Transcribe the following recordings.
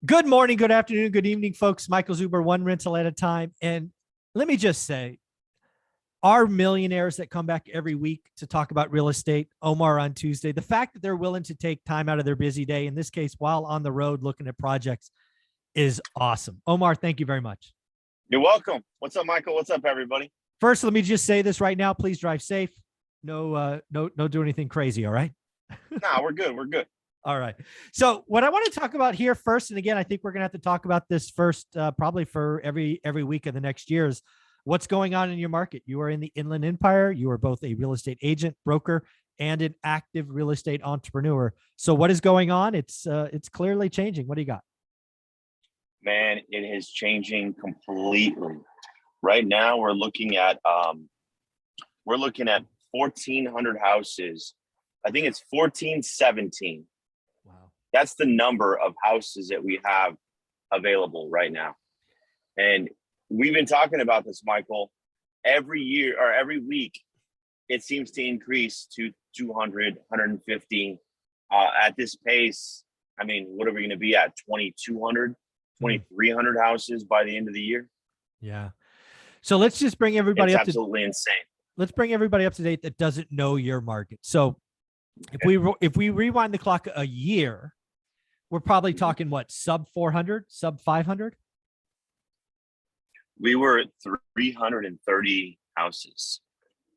Good morning, good afternoon, good evening, folks. Michael Zuber, one rental at a time. And let me just say, our millionaires that come back every week to talk about real estate, Omar on Tuesday, the fact that they're willing to take time out of their busy day, in this case, while on the road looking at projects, is awesome. Omar, thank you very much. You're welcome. What's up, Michael? What's up, everybody? First, let me just say this right now. Please drive safe. No, do anything crazy. All right. Nah, we're good. We're good. All right. So what I want to talk about here first, and again, I think we're going to have to talk about this first, probably for every week of the next year, is what's going on in your market. You are in the Inland Empire. You are both a real estate agent, broker, and an active real estate entrepreneur. So what is going on? It's clearly changing. What do you got? Man, it is changing completely. Right now, we're looking at 1,400 houses. I think it's 1417. Wow. That's the number of houses that we have available right now. And we've been talking about this, Michael. Every year or every week, it seems to increase to 200, 150. At this pace, I mean, what are we going to be at? 2,200, 2,300 houses by the end of the year? Yeah. So let's just bring everybody up to absolutely insane. Let's bring everybody up to date that doesn't know your market. So if we rewind the clock a year, we're probably talking what, sub 400, sub 500? We were at 330 houses.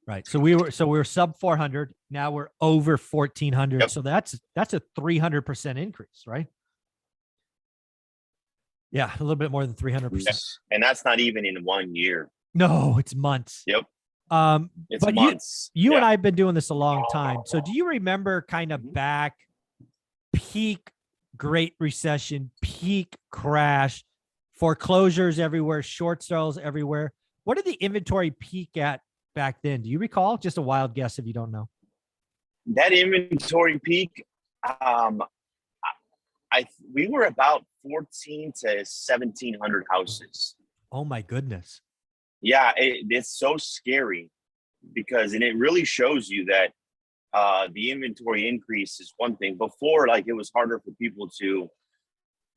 Right. So we were sub 400. Now we're over 1,400. Yep. So that's a 300% increase, right? Yeah, a little bit more than 300%. Yes. And that's not even in 1 year. No, it's months. Yep. It's but months. You and I have been doing this a long time. So do you remember kind of back peak Great Recession, peak crash, foreclosures everywhere, short sales everywhere? What did the inventory peak at back then? Do you recall? Just a wild guess if you don't know. That inventory peak, we were about 1,400 to 1,700 houses. Oh my goodness. Yeah, it's so scary because, and it really shows you that the inventory increase is one thing. Before, like, it was harder for people to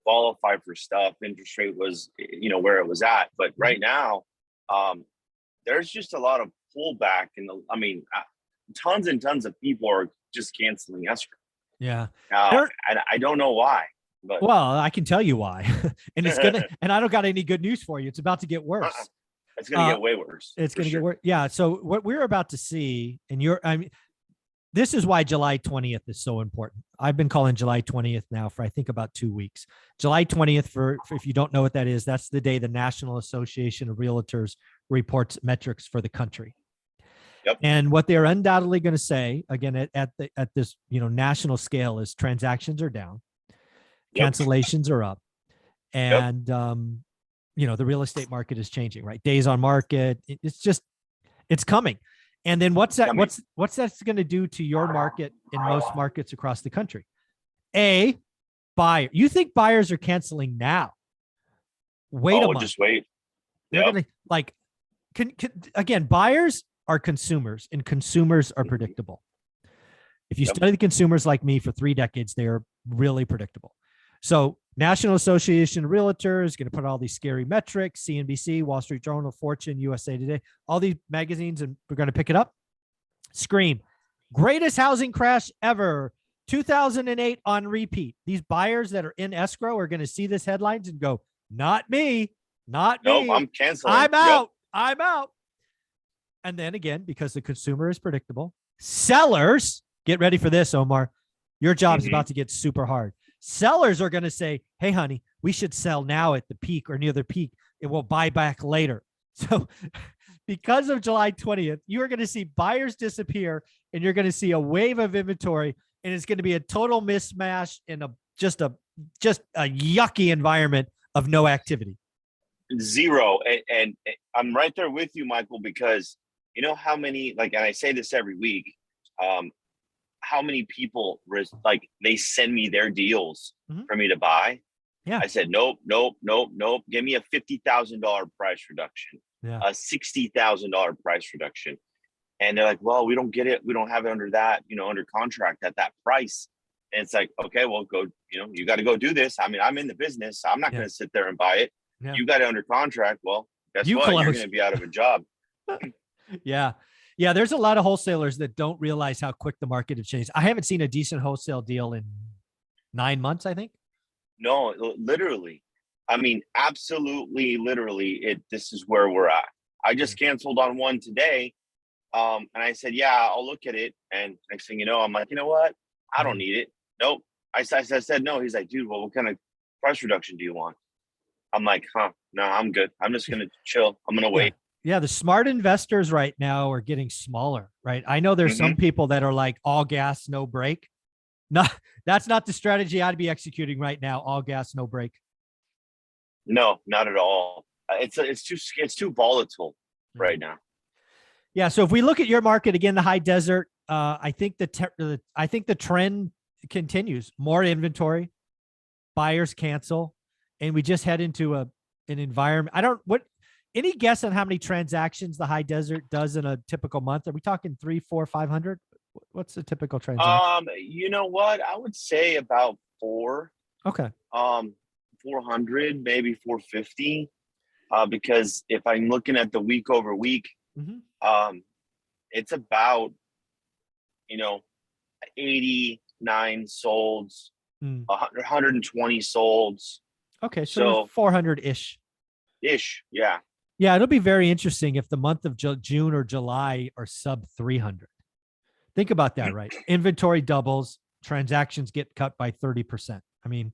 qualify for stuff. Interest rate was, where it was at. But right now, there's just a lot of pullback. Tons and tons of people are just canceling escrow. Yeah. And I don't know why. But well, I can tell you why. And it's gonna and I don't got any good news for you. It's about to get worse. It's gonna get way worse. It's gonna get worse. Yeah. So what we're about to see, and this is why July 20th is so important. I've been calling July 20th now for I think about 2 weeks. July 20th, for if you don't know what that is, that's the day the National Association of Realtors reports metrics for the country. Yep. And what they're undoubtedly going to say, again, at this national scale, is transactions are down, cancellations are up, and the real estate market is changing. Right, days on market, it's coming. And then what's that going to do to your market in most markets across the country? Buyer. You think buyers are canceling now? Wait a month. Just wait. They're going to again, buyers are consumers, and consumers are predictable. If you study the consumers like me for 3 decades, they are really predictable. So National Association of Realtors is going to put all these scary metrics, CNBC, Wall Street Journal, Fortune, USA Today, all these magazines, and we're going to pick it up. Scream, greatest housing crash ever, 2008 on repeat. These buyers that are in escrow are going to see this headlines and go, not me, not me. Nope, I'm canceling. I'm out. I'm out. And then again, because the consumer is predictable, sellers, get ready for this, Omar. Your job is about to get super hard. Sellers are going to say, hey, honey, we should sell now at the peak or near the peak. It will buy back later. So because of July 20th, you are going to see buyers disappear, and you're going to see a wave of inventory, and it's going to be a total mismatch and just a yucky environment of no activity. Zero. And I'm right there with you, Michael, because you know how many, and I say this every week, how many people they send me their deals for me to buy. Yeah. I said, nope. Give me a $50,000 price reduction, a $60,000 price reduction. And they're like, well, we don't get it. We don't have it under that, under contract at that price. And it's like, okay, well, go, you got to go do this. I mean, I'm in the business. I'm not going to sit there and buy it. Yeah. You got it under contract. Well, guess You what? close. You're going to be out of a job. Yeah. Yeah. There's a lot of wholesalers that don't realize how quick the market has changed. I haven't seen a decent wholesale deal in 9 months, I think. No, literally. I mean, absolutely, literally, this is where we're at. I just canceled on one today. And I said, yeah, I'll look at it. And next thing you know, I'm like, you know what? I don't need it. Nope. I said no. He's like, dude, well, what kind of price reduction do you want? I'm like, no, I'm good. I'm just going to chill. I'm going to wait. Yeah. The smart investors right now are getting smaller, right? I know there's some people that are like all gas, no brake. No, that's not the strategy I'd be executing right now. All gas, no brake. No, not at all. It's too volatile right now. Yeah. So if we look at your market again, the high desert, I think the trend continues. More inventory, buyers cancel, and we just head into an environment. Any guess on how many transactions the high desert does in a typical month? Are we talking 300, 400, 500? What's the typical transaction? You know what? I would say about 4. Okay. 400, maybe 450. Because if I'm looking at the week over week, it's about 89 solds, 120 solds. Okay, so 400-ish. Yeah. Yeah, it'll be very interesting if the month of June or July are sub 300. Think about that, right? Inventory doubles, transactions get cut by 30%. I mean,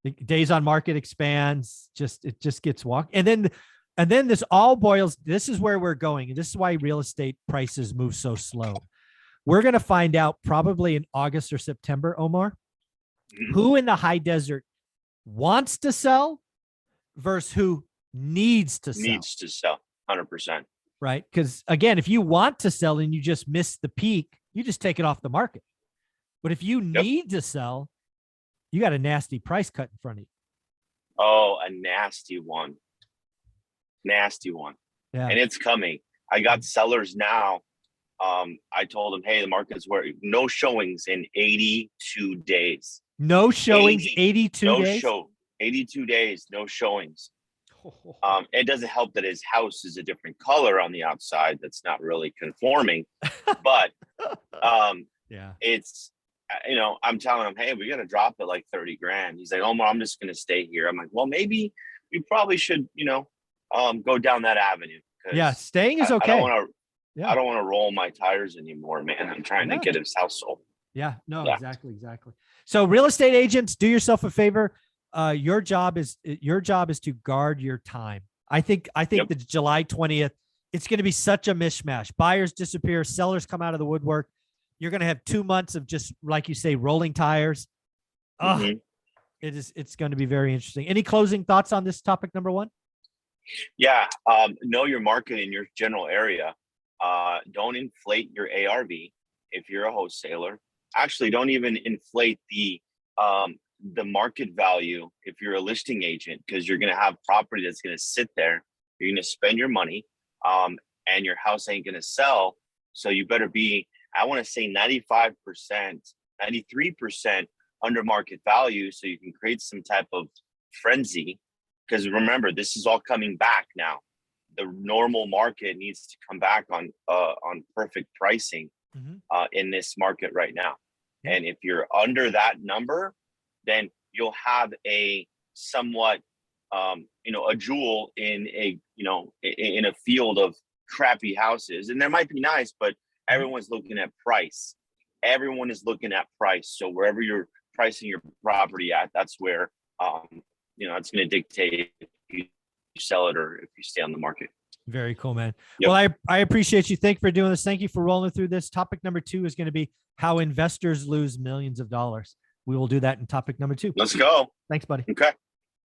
the days on market expands, it just gets walked. And then this all boils, this is where we're going. And this is why real estate prices move so slow. We're going to find out probably in August or September, Omar, who in the high desert wants to sell versus who needs to sell. Needs to sell, 100%. Right? Because again, if you want to sell and you just miss the peak, you just take it off the market. But if you need to sell, you got a nasty price cut in front of you. Oh, a nasty one. Nasty one. Yeah. And it's coming. I got sellers now. I told them, hey, the market's where no showings in 82 days. No showings, 82 days? 82 days, no showings. It doesn't help that his house is a different color on the outside. That's not really conforming, but it's, I'm telling him, hey, we got to drop it like 30 grand. He's like, oh, I'm just going to stay here. I'm like, well, maybe we probably should, go down that avenue. Yeah. Staying is okay. I don't want to roll my tires anymore, man. I'm trying to get his house sold. Yeah, no, exactly. So real estate agents, do yourself a favor. Your job is to guard your time. I think the July 20th, it's going to be such a mishmash. Buyers disappear, sellers come out of the woodwork. You're going to have 2 months of just, like you say, rolling tires. It's going to be very interesting. Any closing thoughts on this topic, number one? Yeah. Know your market in your general area. Don't inflate your ARV if you're a wholesaler. Actually, don't even inflate the market value if you're a listing agent, because you're going to have property that's going to sit there. You're going to spend your money, and your house ain't going to sell. So you better be, I want to say 95%, 93% under market value, so you can create some type of frenzy. Because remember, this is all coming back now. The normal market needs to come back on perfect pricing in this market right now. And if you're under that number, then you'll have a somewhat, a jewel in in a field of crappy houses. And they might be nice, but everyone's looking at price. Everyone is looking at price. So wherever you're pricing your property at, that's where, it's going to dictate if you sell it or if you stay on the market. Very cool, man. Yep. Well, I appreciate you. Thank you for doing this. Thank you for rolling through this. Topic number 2 is going to be how investors lose millions of dollars. We will do that in topic number 2. Let's go. Thanks, buddy. Okay.